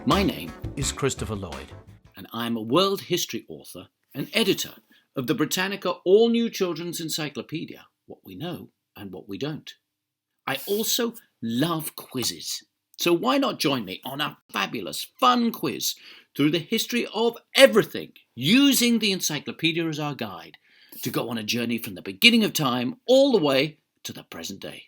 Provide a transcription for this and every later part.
My name is Christopher Lloyd, and I'm a world history author and editor of the Britannica all-new children's encyclopedia, What We Know and What We Don't. I also love quizzes, so why not join me on a fabulous, fun quiz through the history of everything, using the encyclopedia as our guide to go on a journey from the beginning of time all the way to the present day.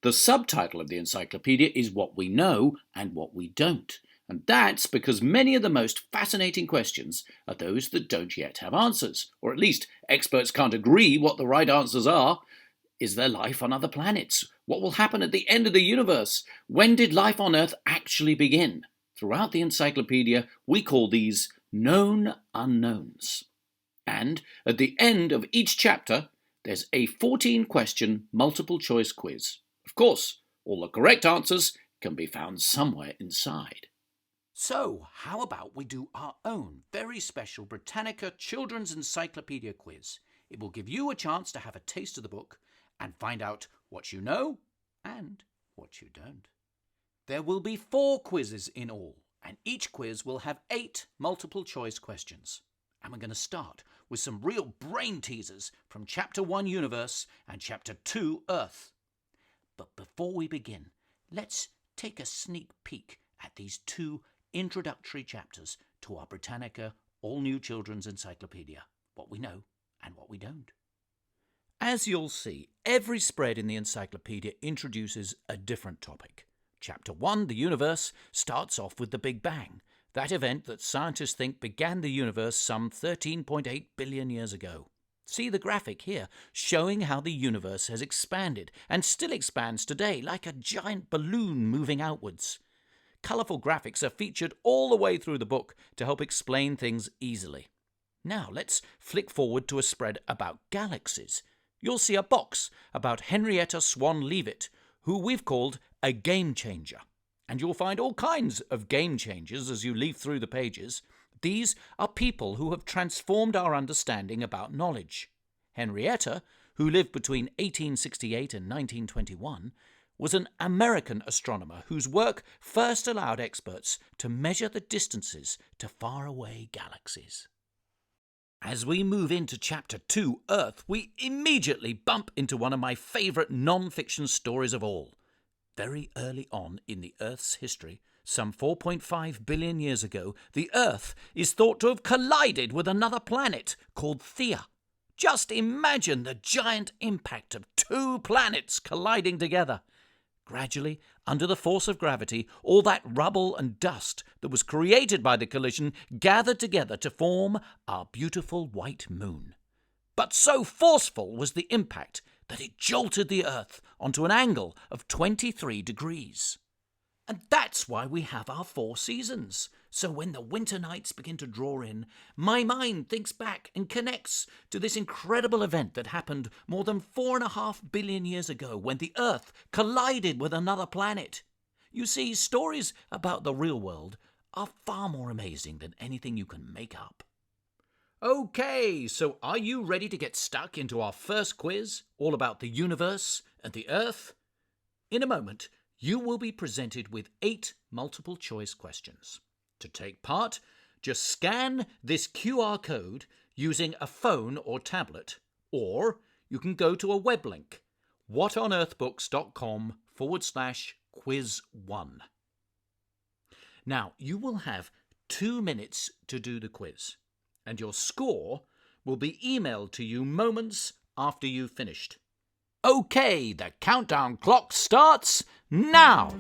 The subtitle of the encyclopedia is What We Know and What We Don't, and that's because many of the most fascinating questions are those that don't yet have answers, or at least experts can't agree what the right answers are. Is there life on other planets? What will happen at the end of the universe? When did life on Earth actually begin? Throughout the encyclopedia, we call these known unknowns. And at the end of each chapter, there's a 14-question multiple-choice quiz. Of course, all the correct answers can be found somewhere inside. So, how about we do our own very special Britannica Children's Encyclopedia quiz? It will give you a chance to have a taste of the book and find out what you know and what you don't. There will be 4 quizzes in all, and each quiz will have 8 multiple-choice questions. And we're going to start with some real brain teasers from Chapter 1 Universe and Chapter 2 Earth. But before we begin, let's take a sneak peek at these 2 introductory chapters to our Britannica all-new children's encyclopedia, What We Know and What We Don't. As you'll see, every spread in the encyclopedia introduces a different topic. Chapter 1, the universe, starts off with the Big Bang, that event that scientists think began the universe some 13.8 billion years ago. See the graphic here, showing how the universe has expanded and still expands today like a giant balloon moving outwards. Colourful graphics are featured all the way through the book to help explain things easily. Now let's flick forward to a spread about galaxies. You'll see a box about Henrietta Swan Leavitt, who we've called a game changer. And you'll find all kinds of game changers as you leaf through the pages. These are people who have transformed our understanding about knowledge. Henrietta, who lived between 1868 and 1921, was an American astronomer whose work first allowed experts to measure the distances to faraway galaxies. As we move into Chapter 2, Earth, we immediately bump into one of my favourite non-fiction stories of all. Very early on in the Earth's history, some 4.5 billion years ago, the Earth is thought to have collided with another planet called Theia. Just imagine the giant impact of 2 planets colliding together. Gradually, under the force of gravity, all that rubble and dust that was created by the collision gathered together to form our beautiful white moon. But so forceful was the impact that it jolted the Earth onto an angle of 23 degrees. And that's why we have our 4 seasons. So when the winter nights begin to draw in, my mind thinks back and connects to this incredible event that happened more than 4.5 billion years ago when the Earth collided with another planet. You see, stories about the real world are far more amazing than anything you can make up. Okay, so are you ready to get stuck into our first quiz, all about the universe and the Earth? In a moment, you will be presented with 8 multiple-choice questions. To take part, just scan this QR code using a phone or tablet, or you can go to a web link, whatonearthbooks.com/quiz1. Now, you will have 2 minutes to do the quiz, and your score will be emailed to you moments after you've finished. Okay, the countdown clock starts now!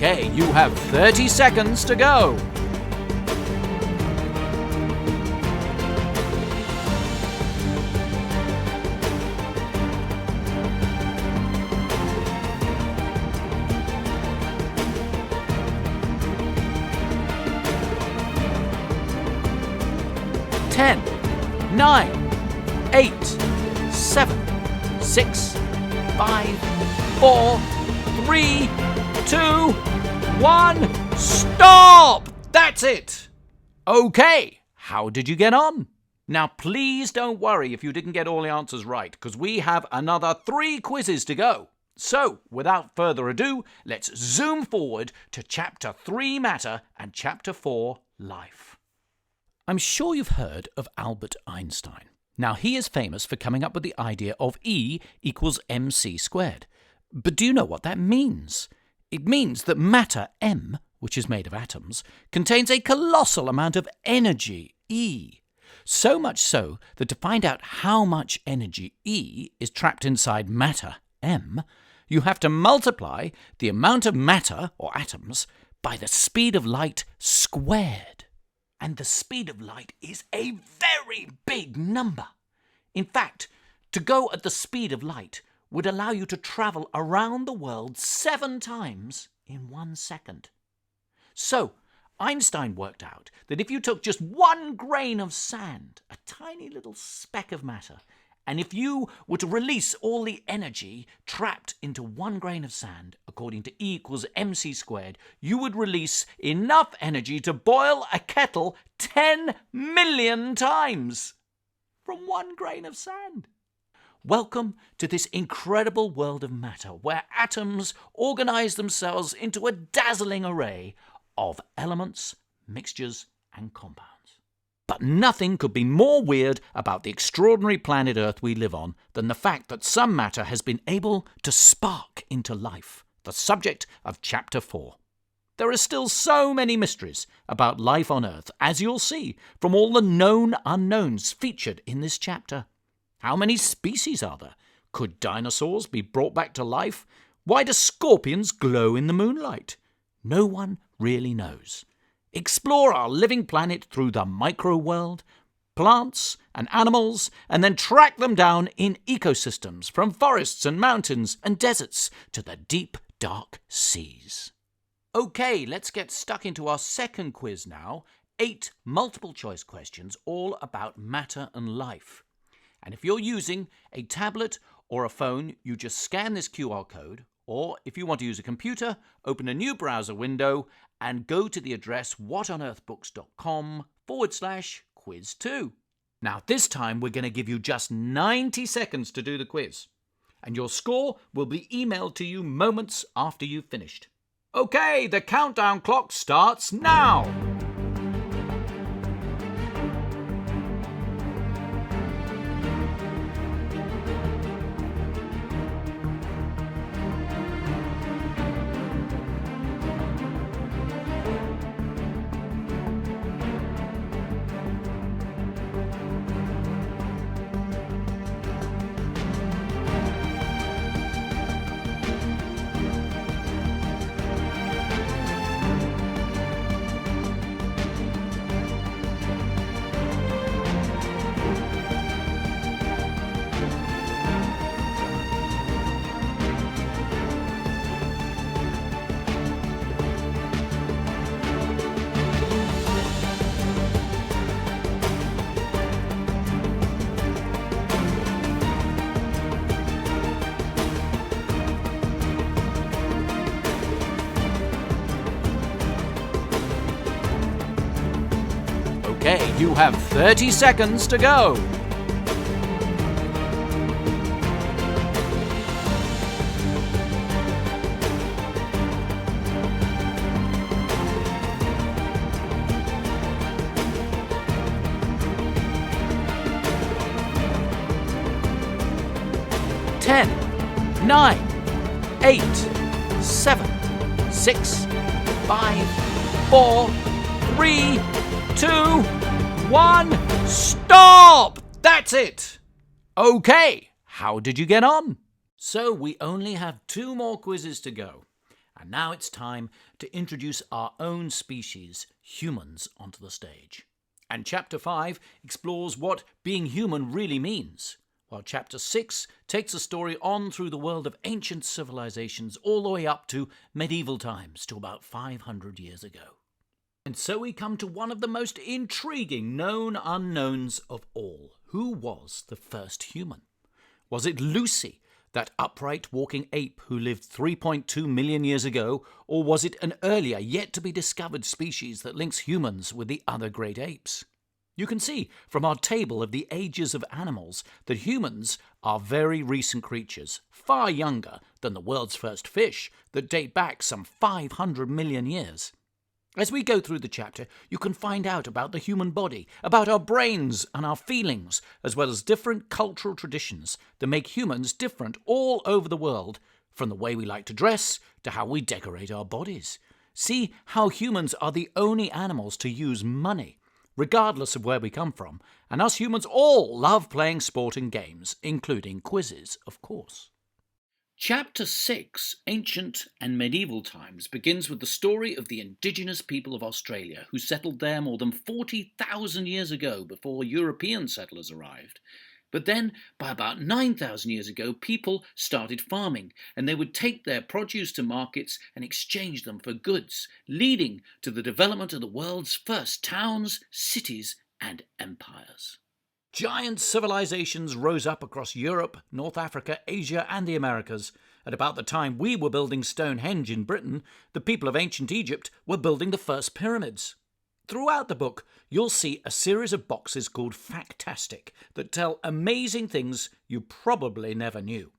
Okay, you have 30 seconds to go. 10, 9, 8, 7, 6, 5, 4, 3, 2, 1. Stop! That's it. Okay, how did you get on? Now, please don't worry if you didn't get all the answers right, because we have another 3 quizzes to go. So, without further ado, let's zoom forward to Chapter 3 Matter and Chapter 4 Life. I'm sure you've heard of Albert Einstein. Now, he is famous for coming up with the idea of E equals mc squared. But do you know what that means? It means that matter, M, which is made of atoms, contains a colossal amount of energy, E. So much so that to find out how much energy, E, is trapped inside matter, M, you have to multiply the amount of matter, or atoms, by the speed of light squared. And the speed of light is a very big number. In fact, to go at the speed of light would allow you to travel around the world 7 times in 1 second. So, Einstein worked out that if you took just 1 grain of sand, a tiny little speck of matter, and if you were to release all the energy trapped into 1 grain of sand, according to E equals mc squared, you would release enough energy to boil a kettle 10 million times from 1 grain of sand. Welcome to this incredible world of matter, where atoms organize themselves into a dazzling array of elements, mixtures, and compounds. But nothing could be more weird about the extraordinary planet Earth we live on than the fact that some matter has been able to spark into life, the subject of Chapter 4. There are still so many mysteries about life on Earth, as you'll see from all the known unknowns featured in this chapter. How many species are there? Could dinosaurs be brought back to life? Why do scorpions glow in the moonlight? No one really knows. Explore our living planet through the micro-world, plants and animals, and then track them down in ecosystems from forests and mountains and deserts to the deep, dark seas. Okay, let's get stuck into our second quiz now. 8 multiple-choice questions all about matter and life. And if you're using a tablet or a phone, you just scan this QR code, or if you want to use a computer, open a new browser window and go to the address whatonearthbooks.com/quiz2. Now, this time we're going to give you just 90 seconds to do the quiz, and your score will be emailed to you moments after you've finished. Okay, the countdown clock starts now. Okay, you have 30 seconds to go. Ten, 9, 8, 7, 6, 5, 4, 3, 2, 1. Stop! That's it. Okay, how did you get on? So we only have 2 more quizzes to go. And now it's time to introduce our own species, humans, onto the stage. And Chapter 5 explores what being human really means, while Chapter 6 takes the story on through the world of ancient civilizations all the way up to medieval times, to about 500 years ago. And so we come to one of the most intriguing known unknowns of all. Who was the first human? Was it Lucy, that upright walking ape who lived 3.2 million years ago, or was it an earlier, yet-to-be-discovered species that links humans with the other great apes? You can see from our table of the ages of animals that humans are very recent creatures, far younger than the world's first fish that date back some 500 million years. As we go through the chapter, you can find out about the human body, about our brains and our feelings, as well as different cultural traditions that make humans different all over the world, from the way we like to dress to how we decorate our bodies. See how humans are the only animals to use money, regardless of where we come from, and us humans all love playing sport and games, including quizzes, of course. Chapter 6, Ancient and Medieval Times, begins with the story of the indigenous people of Australia who settled there more than 40,000 years ago before European settlers arrived. But then, by about 9,000 years ago, people started farming, and they would take their produce to markets and exchange them for goods, leading to the development of the world's first towns, cities, and empires. Giant civilizations rose up across Europe, North Africa, Asia, and the Americas. At about the time we were building Stonehenge in Britain, the people of ancient Egypt were building the first pyramids. Throughout the book, you'll see a series of boxes called Factastic that tell amazing things you probably never knew.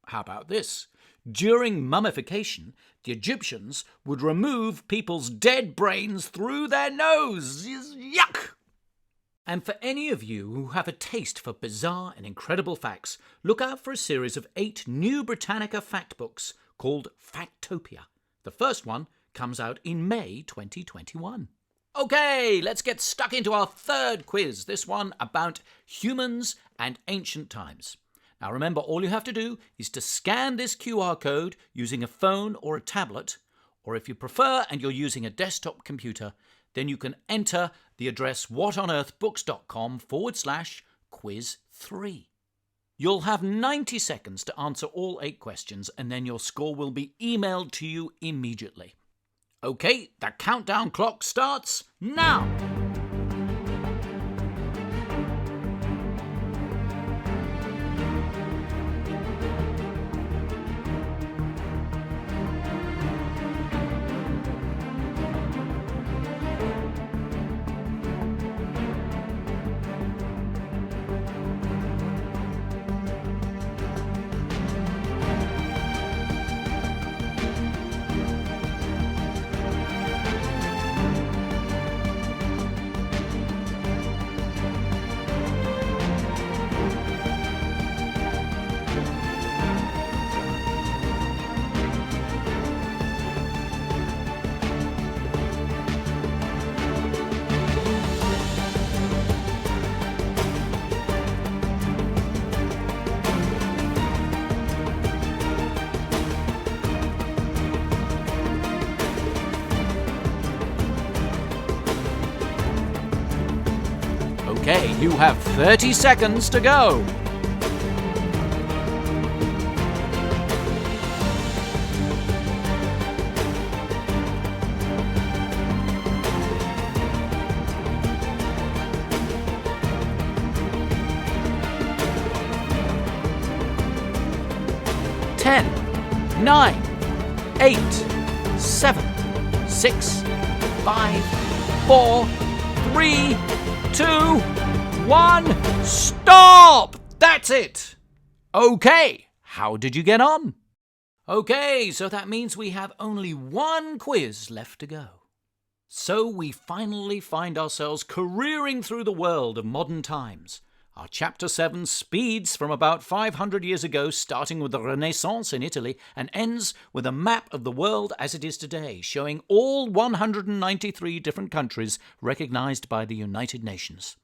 How about this? During mummification, the Egyptians would remove people's dead brains through their nose. Yuck! And for any of you who have a taste for bizarre and incredible facts, look out for a series of 8 new Britannica fact books called Factopia. The first one comes out in May 2021. Okay, let's get stuck into our third quiz, this one about humans and ancient times. Now remember, all you have to do is to scan this QR code using a phone or a tablet, or if you prefer and you're using a desktop computer, then you can enter the address whatonearthbooks.com/quiz3. You'll have 90 seconds to answer all 8 questions, and then your score will be emailed to you immediately. Okay, the countdown clock starts now. Okay, you have 30 seconds to go. Ten, 9, 8, 7, 6, 5, 4, 3, 2, 1, stop! That's it! Okay, how did you get on? Okay, so that means we have only one quiz left to go. So we finally find ourselves careering through the world of modern times. Our Chapter 7 speeds from about 500 years ago, starting with the Renaissance in Italy, and ends with a map of the world as it is today, showing all 193 different countries recognized by the United Nations.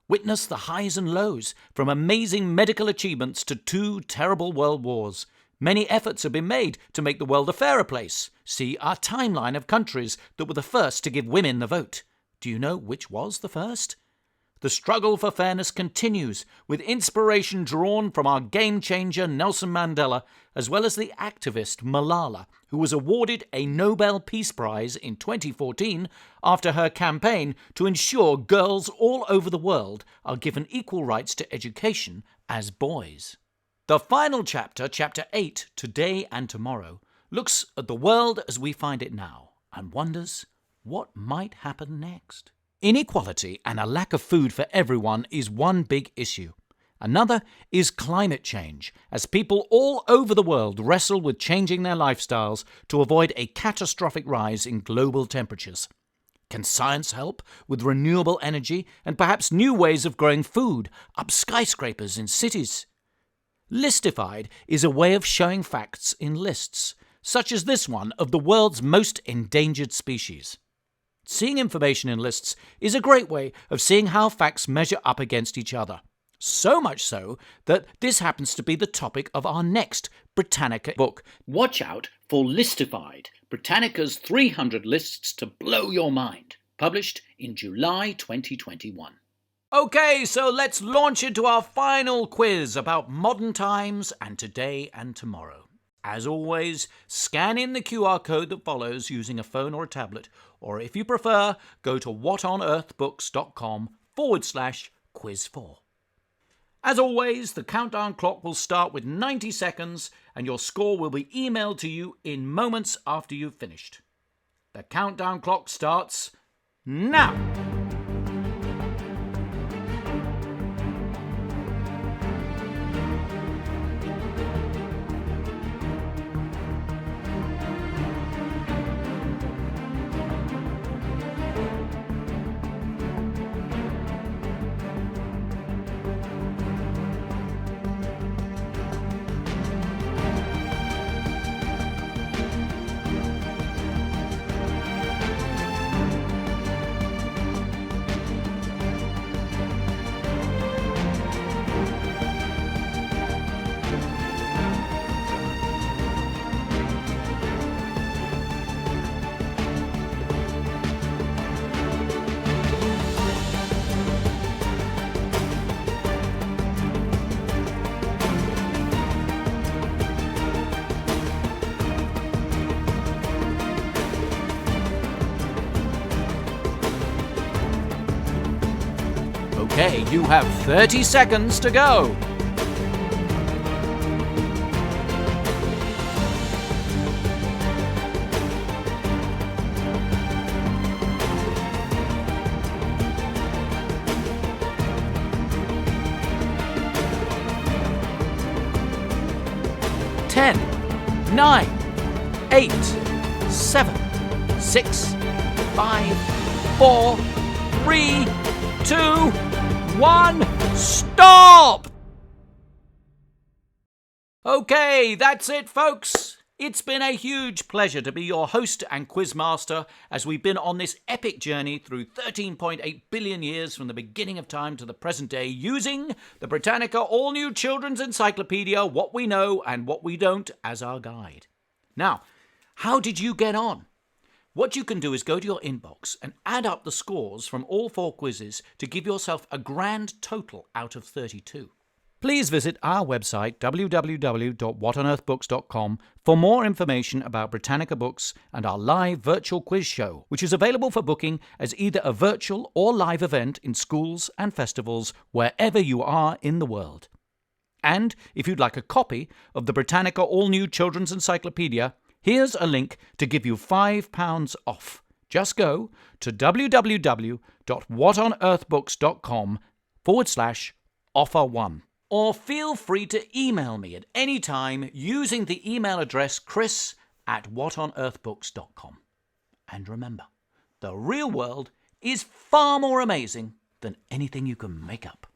Witness the highs and lows, from amazing medical achievements to 2 terrible world wars. Many efforts have been made to make the world a fairer place. See our timeline of countries that were the first to give women the vote. Do you know which was the first? The struggle for fairness continues, with inspiration drawn from our game-changer Nelson Mandela, as well as the activist Malala, who was awarded a Nobel Peace Prize in 2014 after her campaign to ensure girls all over the world are given equal rights to education as boys. The final chapter, Chapter 8, Today and Tomorrow, looks at the world as we find it now and wonders what might happen next. Inequality and a lack of food for everyone is one big issue. Another is climate change, as people all over the world wrestle with changing their lifestyles to avoid a catastrophic rise in global temperatures. Can science help with renewable energy and perhaps new ways of growing food up skyscrapers in cities? Listified is a way of showing facts in lists, such as this one of the world's most endangered species. Seeing information in lists is a great way of seeing how facts measure up against each other. So much so that this happens to be the topic of our next Britannica book. Watch out for Listified, Britannica's 300 lists to blow your mind, published in July 2021. Okay, so let's launch into our final quiz about modern times and today and tomorrow. As always, scan in the QR code that follows using a phone or a tablet, or if you prefer, go to whatonearthbooks.com/quiz4. As always, the countdown clock will start with 90 seconds and your score will be emailed to you in moments after you've finished. The countdown clock starts now. Okay, you have 30 seconds to go. Ten, 9, 8, 7, 6, 5, 4, 3, 2, 1, stop! Okay, that's it, folks. It's been a huge pleasure to be your host and quizmaster as we've been on this epic journey through 13.8 billion years from the beginning of time to the present day using the Britannica all-new children's encyclopedia, What We Know and What We Don't, as our guide. Now, how did you get on? What you can do is go to your inbox and add up the scores from all 4 quizzes to give yourself a grand total out of 32. Please visit our website www.whatonearthbooks.com for more information about Britannica books and our live virtual quiz show, which is available for booking as either a virtual or live event in schools and festivals wherever you are in the world. And if you'd like a copy of the Britannica all-new children's encyclopedia, here's a link to give you £5 off. Just go to www.whatonearthbooks.com/offer1. Or feel free to email me at any time using the email address chris@whatonearthbooks.com. And remember, the real world is far more amazing than anything you can make up.